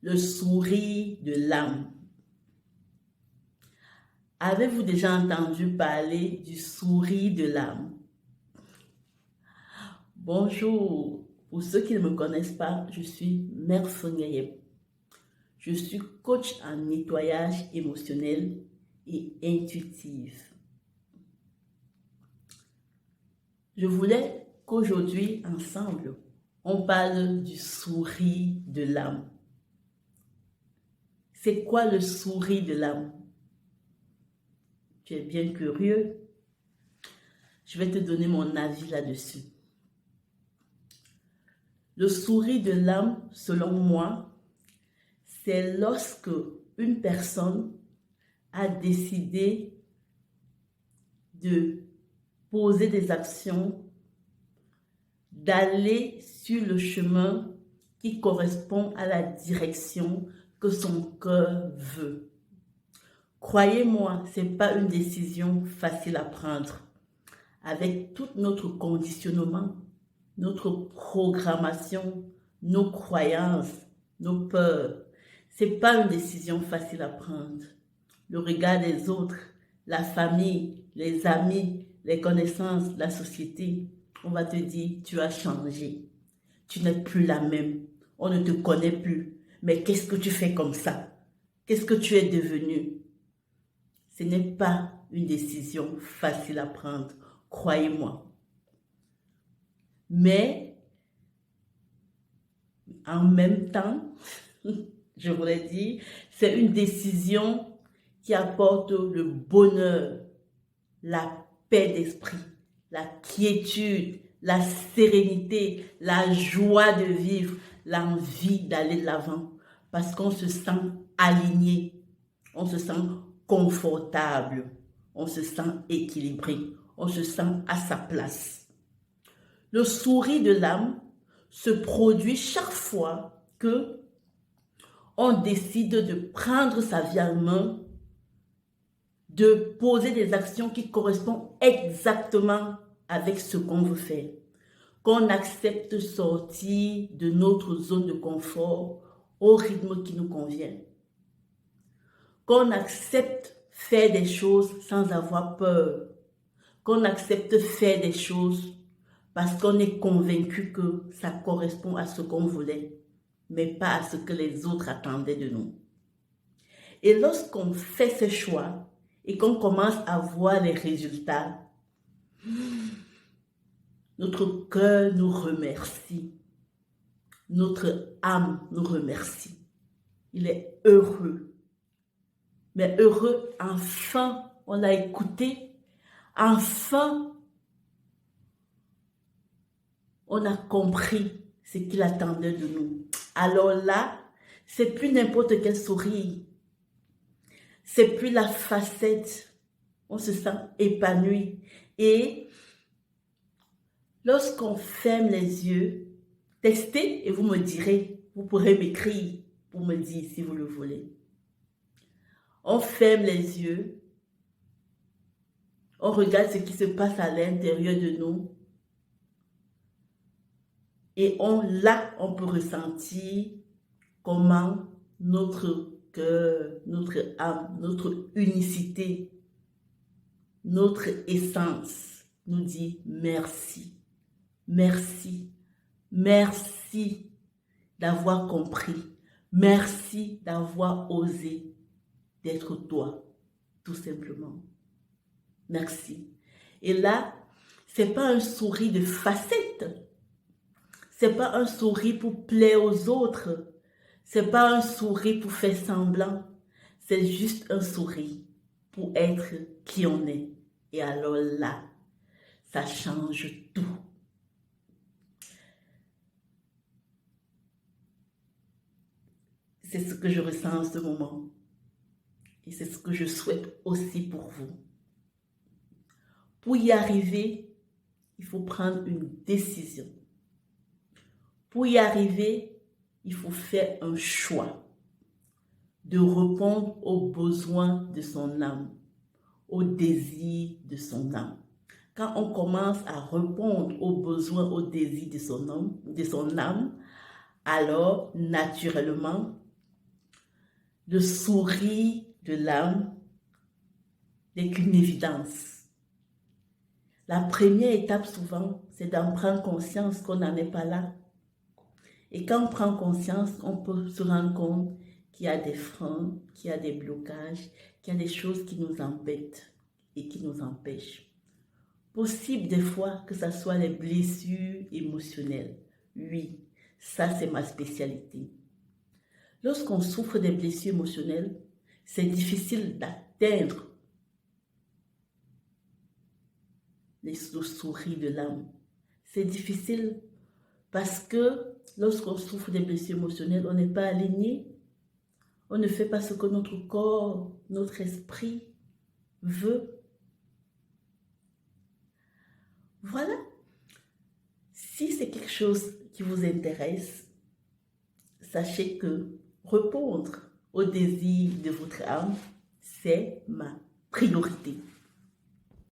le sourire de l'âme. Avez-vous déjà entendu parler du sourire de l'âme? Bonjour, pour ceux qui ne me connaissent pas, je suis Mère Sonia. Je suis coach en nettoyage émotionnel et intuitif. Je voulais qu'aujourd'hui, ensemble, on parle du sourire de l'âme. C'est quoi le sourire de l'âme? Tu es bien curieux? Je vais te donner mon avis là-dessus. Le sourire de l'âme, selon moi, c'est lorsque une personne a décidé de poser des actions, d'aller sur le chemin qui correspond à la direction que son cœur veut. Croyez-moi, ce n'est pas une décision facile à prendre. Avec tout notre conditionnement, notre programmation, nos croyances, nos peurs, ce n'est pas une décision facile à prendre. Le regard des autres, la famille, les amis, les connaissances, la société, on va te dire, tu as changé. Tu n'es plus la même. On ne te connaît plus. Mais qu'est-ce que tu fais comme ça? Qu'est-ce que tu es devenu? Ce n'est pas une décision facile à prendre, croyez-moi. Mais, en même temps, je voulais dire, c'est une décision qui apporte le bonheur, la paix d'esprit, la quiétude, la sérénité, la joie de vivre, l'envie d'aller de l'avant. Parce qu'on se sent aligné, on se sent confortable, on se sent équilibré, on se sent à sa place. Le sourire de l'âme se produit chaque fois que on décide de prendre sa vie en main, de poser des actions qui correspondent exactement avec ce qu'on veut faire. Qu'on accepte de sortir de notre zone de confort au rythme qui nous convient. Qu'on accepte faire des choses sans avoir peur. Qu'on accepte faire des choses parce qu'on est convaincu que ça correspond à ce qu'on voulait, mais pas à ce que les autres attendaient de nous. Et lorsqu'on fait ce choix et qu'on commence à voir les résultats, notre cœur nous remercie. Notre âme nous remercie. Il est heureux. Mais heureux, enfin, on l'a écouté. Enfin, on a compris ce qu'il attendait de nous. Alors là, c'est plus n'importe quel sourire. C'est plus la facette. On se sent épanoui. Et lorsqu'on ferme les yeux, testez et vous me direz, vous pourrez m'écrire pour me dire si vous le voulez. On ferme les yeux, on regarde ce qui se passe à l'intérieur de nous et là, on peut ressentir comment notre cœur, notre âme, notre unicité, notre essence nous dit merci. Merci, merci d'avoir compris. Merci d'avoir osé d'être toi, tout simplement. Merci. Et là, c'est pas un sourire de facette. C'est pas un sourire pour plaire aux autres. C'est pas un sourire pour faire semblant. C'est juste un sourire pour être qui on est. Et alors là, ça change tout. C'est ce que je ressens en ce moment. Et c'est ce que je souhaite aussi pour vous. Pour y arriver, il faut prendre une décision. Pour y arriver, il faut faire un choix de répondre aux besoins de son âme, aux désirs de son âme. Quand on commence à répondre aux besoins, aux désirs de son âme, alors naturellement, le sourire de l'âme n'est qu'une évidence. La première étape souvent, c'est d'en prendre conscience qu'on n'en est pas là. Et quand on prend conscience, on peut se rendre compte qu'il y a des freins, qu'il y a des blocages, qu'il y a des choses qui nous embêtent et qui nous empêchent. Possible des fois que ce soit les blessures émotionnelles. Oui, ça c'est ma spécialité. Lorsqu'on souffre des blessures émotionnelles, c'est difficile d'atteindre le sourire de l'âme. C'est difficile parce que lorsqu'on souffre des blessures émotionnelles, on n'est pas aligné. On ne fait pas ce que notre corps, notre esprit veut. Voilà. Si c'est quelque chose qui vous intéresse, sachez que répondre aux désirs de votre âme, c'est ma priorité.